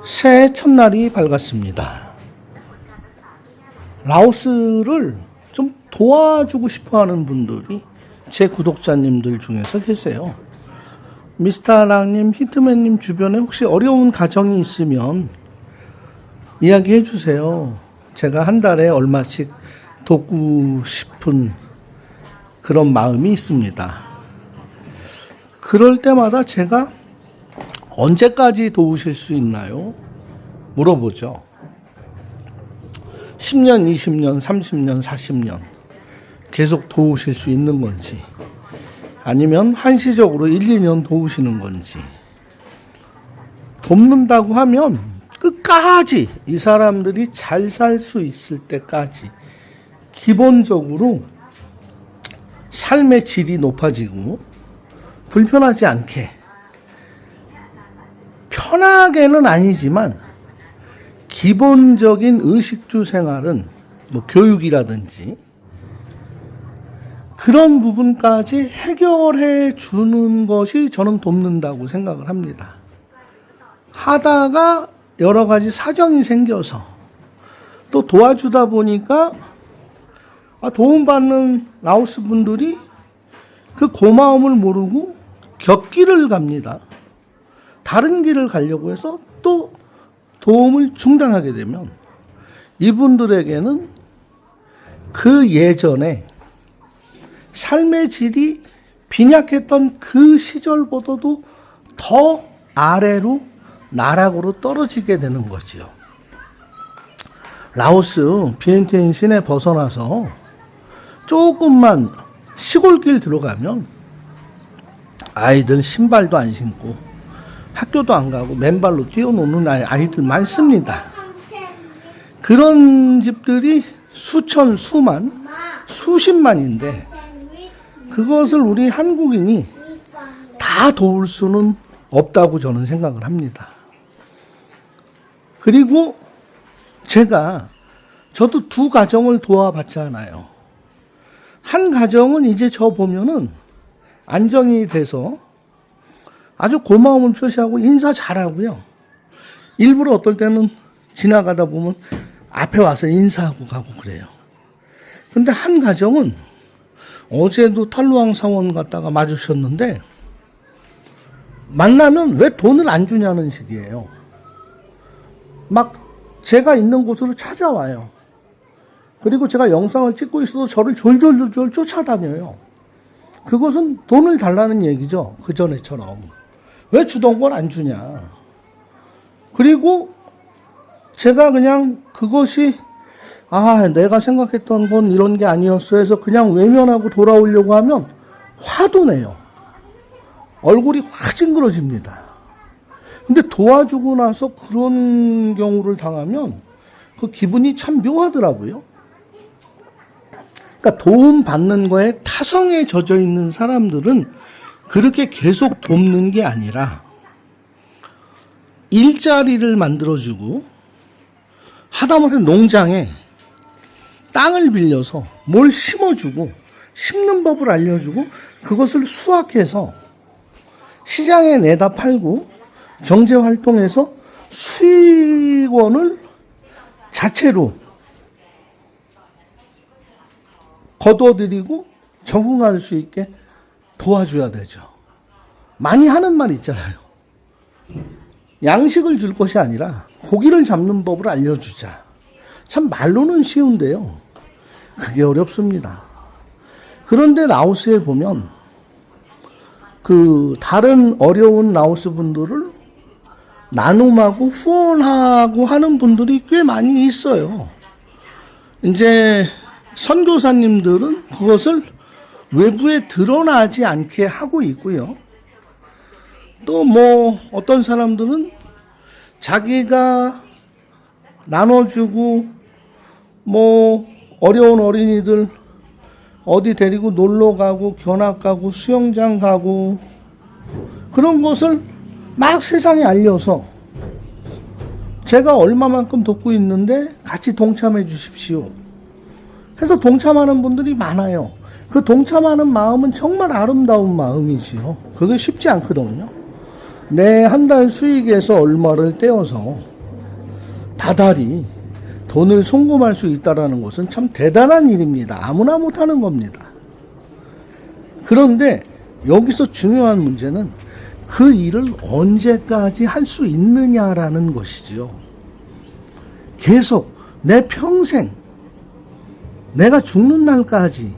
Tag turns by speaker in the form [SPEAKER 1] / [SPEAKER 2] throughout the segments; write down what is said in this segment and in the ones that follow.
[SPEAKER 1] 새해 첫날이 밝았습니다. 라오스를 좀 도와주고 싶어 하는 분들이 제 구독자님들 중에서 계세요. 미스터랑님, 히트맨님 주변에 혹시 어려운 가정이 있으면 이야기해 주세요. 제가 한 달에 얼마씩 돕고 싶은 그런 마음이 있습니다. 그럴 때마다 제가 언제까지 도우실 수 있나요? 물어보죠. 10년, 20년, 30년, 40년 계속 도우실 수 있는 건지, 아니면 한시적으로 1, 2년 도우시는 건지. 돕는다고 하면 끝까지 이 사람들이 잘 살 수 있을 때까지 기본적으로 삶의 질이 높아지고 불편하지 않게, 편하게는 아니지만 기본적인 의식주 생활은 뭐 교육이라든지 그런 부분까지 해결해 주는 것이 저는 돕는다고 생각을 합니다. 하다가 여러 가지 사정이 생겨서 또 도와주다 보니까 도움받는 라오스 분들이 그 고마움을 모르고 곁길을 갑니다. 다른 길을 가려고 해서 또 도움을 중단하게 되면 이분들에게는 그 예전에 삶의 질이 빈약했던 그 시절보다도 더 아래로 나락으로 떨어지게 되는 거지요. 라오스 비엔티엔 시내 벗어나서 조금만 시골길 들어가면 아이들 신발도 안 신고 학교도 안 가고 맨발로 뛰어노는 아이들 많습니다. 그런 집들이 수천, 수만, 수십만인데 그것을 우리 한국인이 다 도울 수는 없다고 저는 생각을 합니다. 그리고 저도 두 가정을 도와봤잖아요. 한 가정은 이제 저 보면은 안정이 돼서 아주 고마움을 표시하고 인사 잘하고요. 일부러 어떨 때는 지나가다 보면 앞에 와서 인사하고 가고 그래요. 근데 한 가정은 어제도 탈루왕 사원 갔다가 마주쳤는데 만나면 왜 돈을 안 주냐는 식이에요. 막 제가 있는 곳으로 찾아와요. 그리고 제가 영상을 찍고 있어도 저를 졸졸졸 쫓아다녀요. 그것은 돈을 달라는 얘기죠. 그전에처럼. 왜 주던 걸 안 주냐. 그리고 제가 그냥 그것이 내가 생각했던 건 이런 게 아니었어 해서 그냥 외면하고 돌아오려고 하면 화도 내요. 얼굴이 확 찡그러집니다. 근데 도와주고 나서 그런 경우를 당하면 그 기분이 참 묘하더라고요. 그러니까 도움받는 거에 타성에 젖어 있는 사람들은 그렇게 계속 돕는 게 아니라 일자리를 만들어주고 하다못해 농장에 땅을 빌려서 뭘 심어주고 심는 법을 알려주고 그것을 수확해서 시장에 내다 팔고 경제활동에서 수익원을 자체로 거둬들이고 적응할 수 있게 도와줘야 되죠. 많이 하는 말 있잖아요. 양식을 줄 것이 아니라 고기를 잡는 법을 알려주자. 참 말로는 쉬운데요. 그게 어렵습니다. 그런데 라오스에 보면 다른 어려운 라오스 분들을 나눔하고 후원하고 하는 분들이 꽤 많이 있어요. 이제 선교사님들은 그것을 외부에 드러나지 않게 하고 있고요. 또 어떤 사람들은 자기가 나눠주고 어려운 어린이들 어디 데리고 놀러 가고 견학 가고 수영장 가고 그런 것을 막 세상에 알려서 제가 얼마만큼 돕고 있는데 같이 동참해 주십시오 해서 동참하는 분들이 많아요. 그 동참하는 마음은 정말 아름다운 마음이지요. 그게 쉽지 않거든요. 내 한 달 수익에서 얼마를 떼어서 다달이 돈을 송금할 수 있다는 것은 참 대단한 일입니다. 아무나 못하는 겁니다. 그런데 여기서 중요한 문제는 그 일을 언제까지 할 수 있느냐라는 것이죠. 계속 내 평생, 내가 죽는 날까지,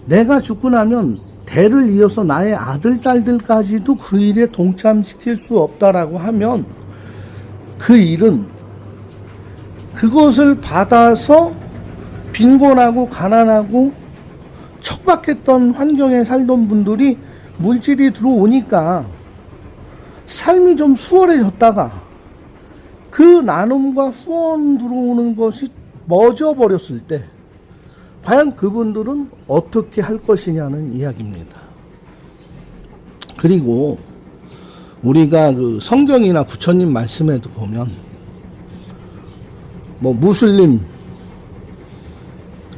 [SPEAKER 1] 내가 죽고 나면 대를 이어서 나의 아들, 딸들까지도 그 일에 동참시킬 수 없다라고 하면 그 일은 그것을 받아서 빈곤하고 가난하고 척박했던 환경에 살던 분들이 물질이 들어오니까 삶이 좀 수월해졌다가 그 나눔과 후원 들어오는 것이 멎어버렸을 때 과연 그분들은 어떻게 할 것이냐는 이야기입니다. 그리고 우리가 그 성경이나 부처님 말씀에도 보면 무슬림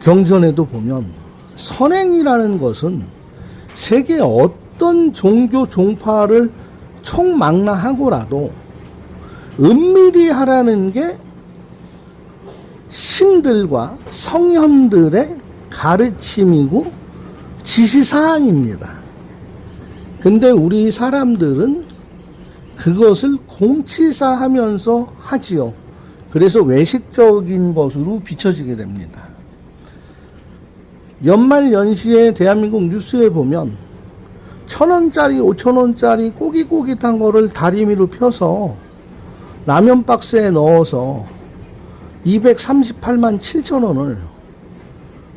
[SPEAKER 1] 경전에도 보면 선행이라는 것은 세계 어떤 종교 종파를 총망라하고라도 은밀히 하라는 게 신들과 성현들의 가르침이고 지시사항입니다. 근데 우리 사람들은 그것을 공치사하면서 하지요. 그래서 외식적인 것으로 비춰지게 됩니다. 연말연시에 대한민국 뉴스에 보면 1,000원짜리, 5,000원짜리 꼬깃꼬깃한 거를 다리미로 펴서 라면 박스에 넣어서 238만 7천 원을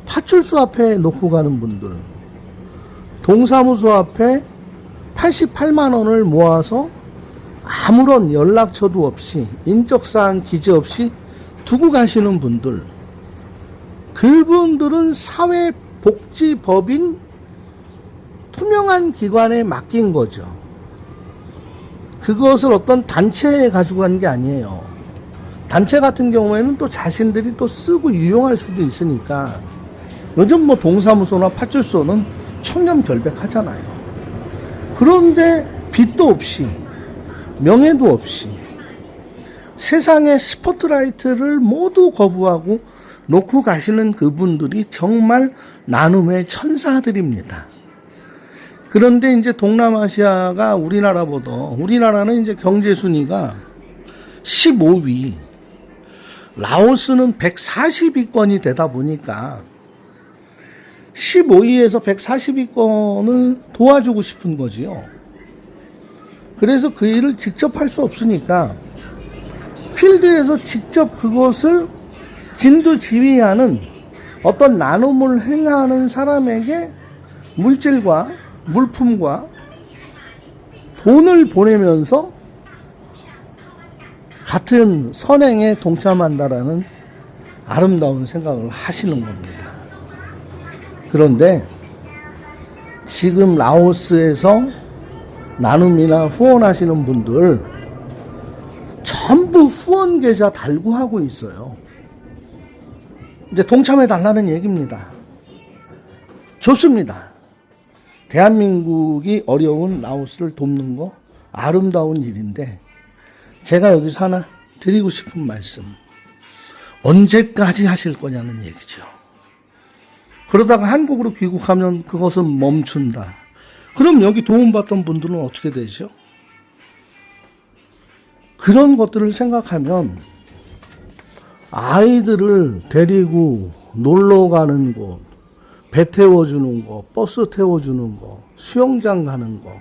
[SPEAKER 1] 파출소 앞에 놓고 가는 분들, 동사무소 앞에 88만 원을 모아서 아무런 연락처도 없이 인적사항 기재 없이 두고 가시는 분들, 그분들은 사회복지법인 투명한 기관에 맡긴 거죠. 그것을 어떤 단체에 가지고 간 게 아니에요. 단체 같은 경우에는 또 자신들이 또 쓰고 유용할 수도 있으니까 요즘 동사무소나 파출소는 청렴결백하잖아요. 그런데 빚도 없이 명예도 없이 세상의 스포트라이트를 모두 거부하고 놓고 가시는 그분들이 정말 나눔의 천사들입니다. 그런데 이제 동남아시아가 우리나라는 이제 경제 순위가 15위, 라오스는 140위권이 되다 보니까 15위에서 140위권을 도와주고 싶은 거지요. 그래서 그 일을 직접 할 수 없으니까 필드에서 직접 그것을 진두지휘하는 어떤 나눔을 행하는 사람에게 물질과 물품과 돈을 보내면서 같은 선행에 동참한다라는 아름다운 생각을 하시는 겁니다. 그런데 지금 라오스에서 나눔이나 후원하시는 분들 전부 후원 계좌 달고 하고 있어요. 이제 동참해 달라는 얘기입니다. 좋습니다. 대한민국이 어려운 라오스를 돕는 거 아름다운 일인데 제가 여기서 하나 드리고 싶은 말씀, 언제까지 하실 거냐는 얘기죠. 그러다가 한국으로 귀국하면 그것은 멈춘다. 그럼 여기 도움받던 분들은 어떻게 되죠? 그런 것들을 생각하면 아이들을 데리고 놀러 가는 곳, 배 태워주는 거, 버스 태워주는 거, 수영장 가는 거,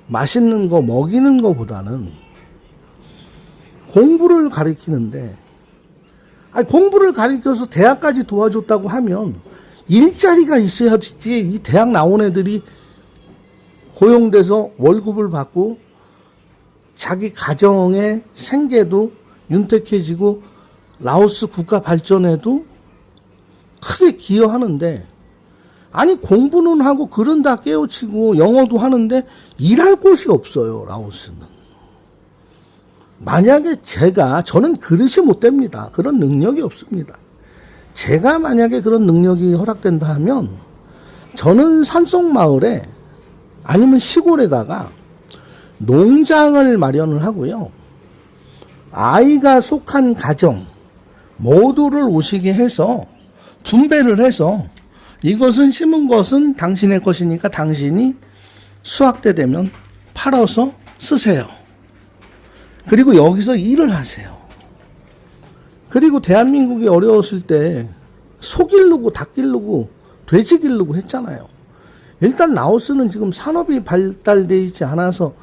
[SPEAKER 1] 맛있는 거 먹이는 거보다는 공부를 가르치는데, 공부를 가르쳐서 대학까지 도와줬다고 하면 일자리가 있어야지. 이 대학 나온 애들이 고용돼서 월급을 받고 자기 가정의 생계도 윤택해지고 라오스 국가 발전에도 크게 기여하는데, 공부는 하고 글은 다 깨우치고 영어도 하는데 일할 곳이 없어요, 라오스는. 만약에 저는 그릇이 못 됩니다. 그런 능력이 없습니다. 제가 만약에 그런 능력이 허락된다 하면 저는 산속 마을에 아니면 시골에다가 농장을 마련을 하고요. 아이가 속한 가정 모두를 오시게 해서 분배를 해서 이것은 심은 것은 당신의 것이니까 당신이 수확 때 되면 팔아서 쓰세요. 그리고 여기서 일을 하세요. 그리고 대한민국이 어려웠을 때 소 기르고 닭 기르고 돼지 기르고 했잖아요. 일단 라오스는 지금 산업이 발달되어 있지 않아서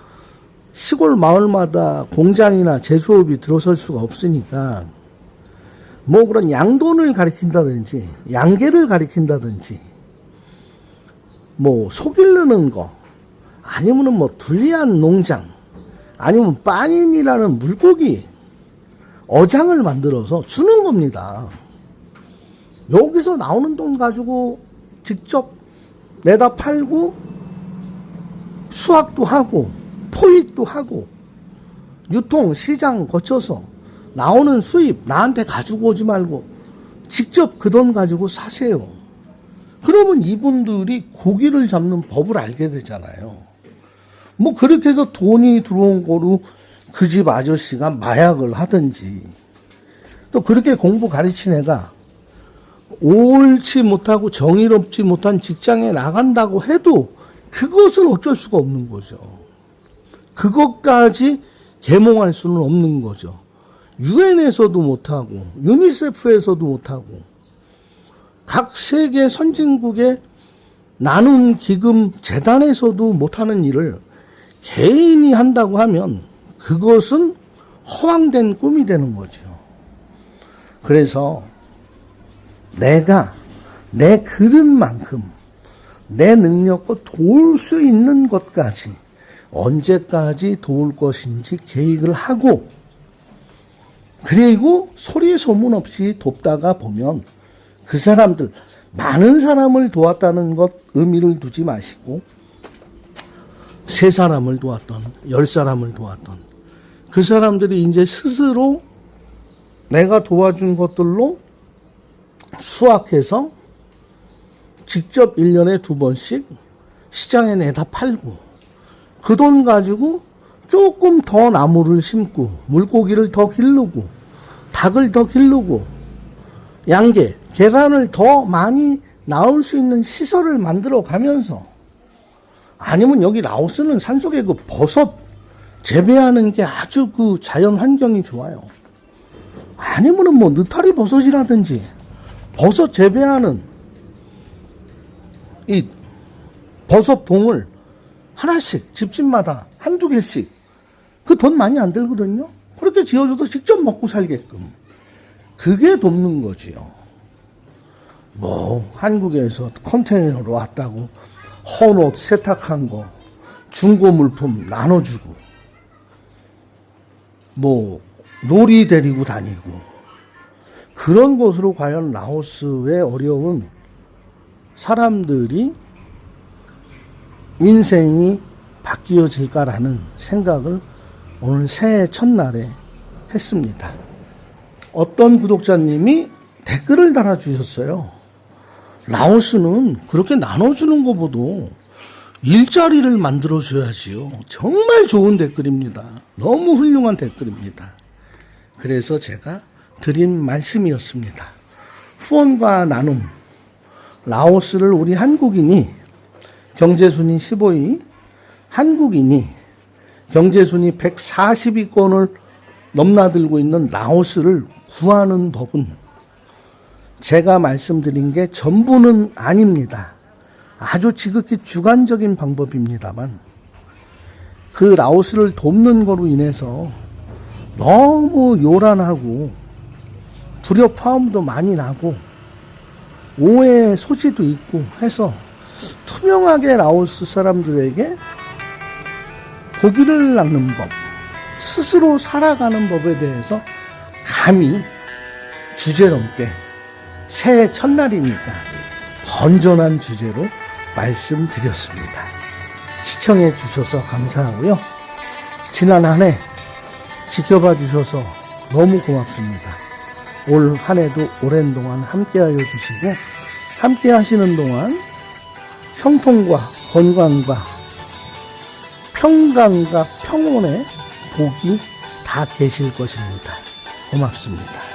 [SPEAKER 1] 시골 마을마다 공장이나 제조업이 들어설 수가 없으니까 뭐 그런 양돈을 가리킨다든지 양계를 가리킨다든지 뭐 소 기르는 거 아니면은 뭐 둘리안 농장 아니면 빠닌이라는 물고기 어장을 만들어서 주는 겁니다. 여기서 나오는 돈 가지고 직접 내다 팔고 수확도 하고 포획도 하고 유통 시장 거쳐서 나오는 수입 나한테 가지고 오지 말고 직접 그 돈 가지고 사세요. 그러면 이분들이 고기를 잡는 법을 알게 되잖아요. 뭐 그렇게 해서 돈이 들어온 거로 그 집 아저씨가 마약을 하든지 또 그렇게 공부 가르친 애가 옳지 못하고 정의롭지 못한 직장에 나간다고 해도 그것은 어쩔 수가 없는 거죠. 그것까지 계몽할 수는 없는 거죠. 유엔에서도 못하고 유니세프에서도 못하고 각 세계 선진국의 나눔 기금 재단에서도 못하는 일을 개인이 한다고 하면 그것은 허황된 꿈이 되는 거죠. 그래서 내가 내 그릇만큼 내 능력과 도울 수 있는 것까지 언제까지 도울 것인지 계획을 하고 그리고 소리 소문 없이 돕다가 보면 그 사람들 많은 사람을 도왔다는 것 의미를 두지 마시고 3사람을 도왔던 10사람을 도왔던 그 사람들이 이제 스스로 내가 도와준 것들로 수확해서 직접 1년에 2번씩 시장에 내다 팔고 그 돈 가지고 조금 더 나무를 심고 물고기를 더 기르고 닭을 더 기르고 양계, 계란을 더 많이 나올 수 있는 시설을 만들어 가면서 아니면 여기 라오스는 산속에 그 버섯 재배하는 게 아주 그 자연 환경이 좋아요. 아니면은 뭐 느타리 버섯이라든지 버섯 재배하는 이 버섯 봉을 하나씩 집집마다 한두 개씩 그 돈 많이 안 들거든요. 그렇게 지어줘서 직접 먹고 살게끔 그게 돕는 거지요. 뭐 한국에서 컨테이너로 왔다고 헌옷 세탁한 거 중고 물품 나눠주고 뭐 놀이 데리고 다니고 그런 곳으로 과연 라오스의 어려운 사람들이 인생이 바뀌어질까라는 생각을 오늘 새해 첫날에 했습니다. 어떤 구독자님이 댓글을 달아주셨어요. 라오스는 그렇게 나눠주는 것보다 일자리를 만들어줘야지요. 정말 좋은 댓글입니다. 너무 훌륭한 댓글입니다. 그래서 제가 드린 말씀이었습니다. 후원과 나눔. 라오스를 우리 한국인이 경제순위 15위, 한국인이 경제순위 140위권을 넘나들고 있는 라오스를 구하는 법은 제가 말씀드린 게 전부는 아닙니다. 아주 지극히 주관적인 방법입니다만 그 라오스를 돕는 거로 인해서 너무 요란하고 불협화음도 많이 나고 오해의 소지도 있고 해서 투명하게 라오스 사람들에게 고기를 낚는 법, 스스로 살아가는 법에 대해서 감히 주제넘게 새해 첫날이니까 건전한 주제로 말씀드렸습니다. 시청해 주셔서 감사하고요. 지난 한 해 지켜봐 주셔서 너무 고맙습니다. 올 한 해도 오랜 동안 함께하여 주시고 함께 하시는 동안 형통과 건강과 평강과 평온의 복이 다 계실 것입니다. 고맙습니다.